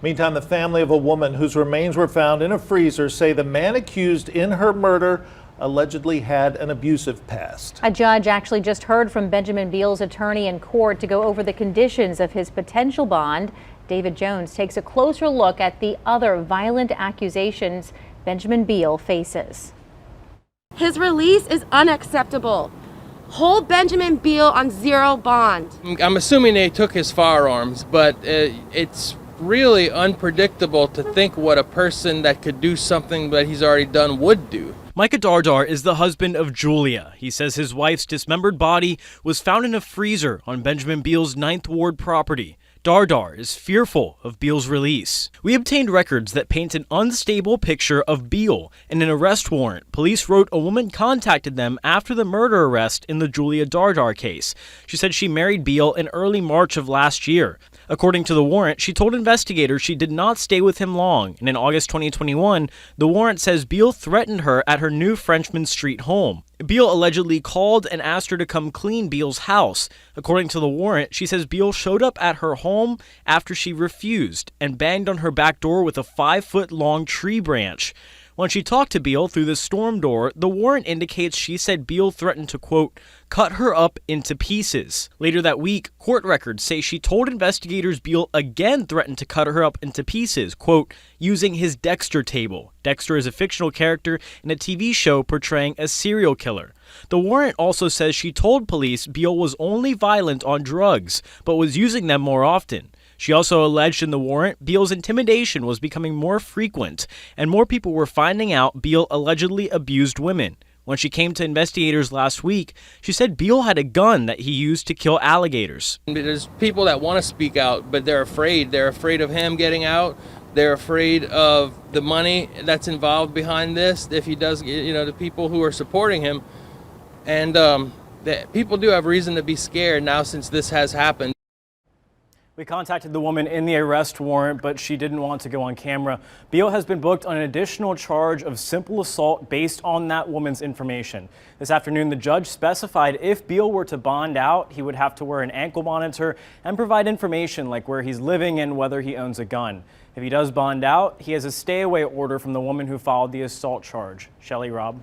Meantime, the family of a woman whose remains were found in a freezer say the man accused in her murder allegedly had an abusive past. A judge actually just heard from Benjamin Beale's attorney in court to go over the conditions of his potential bond. David Jones takes a closer look at the other violent accusations Benjamin Beale faces. His release is unacceptable. Hold Benjamin Beale on zero bond. I'm assuming they took his firearms, but it's really unpredictable to think what a person that could do something that he's already done would do. Micah Dardar is the husband of Julia. He says his wife's dismembered body was found in a freezer on Benjamin Beale's 9th Ward property. Dardar is fearful of Beale's release. We obtained records that paint an unstable picture of Beale. In an arrest warrant, police wrote a woman contacted them after the murder arrest in the Julia Dardar case. She said she married Beale in early March of last year. According to the warrant, she told investigators she did not stay with him long, and in August 2021, the warrant says Beale threatened her at her new Frenchman Street home. Beale allegedly called and asked her to come clean Beale's house. According to the warrant, she says Beale showed up at her home after she refused and banged on her back door with a 5-foot-long tree branch. When she talked to Beale through the storm door, the warrant indicates she said Beale threatened to, quote, cut her up into pieces. Later that week, court records say she told investigators Beale again threatened to cut her up into pieces, quote, using his Dexter table. Dexter is a fictional character in a TV show portraying a serial killer. The warrant also says she told police Beale was only violent on drugs, but was using them more often. She also alleged in the warrant Beale's intimidation was becoming more frequent, and more people were finding out Beale allegedly abused women. When she came to investigators last week, she said Beale had a gun that he used to kill alligators. There's people that want to speak out, but they're afraid. They're afraid of him getting out. They're afraid of the money that's involved behind this if he does, the people who are supporting him. And people do have reason to be scared now since this has happened. We contacted the woman in the arrest warrant, but she didn't want to go on camera. Beale has been booked on an additional charge of simple assault based on that woman's information. This afternoon, the judge specified if Beale were to bond out, he would have to wear an ankle monitor and provide information like where he's living and whether he owns a gun. If he does bond out, he has a stay-away order from the woman who filed the assault charge. Shelley, Rob.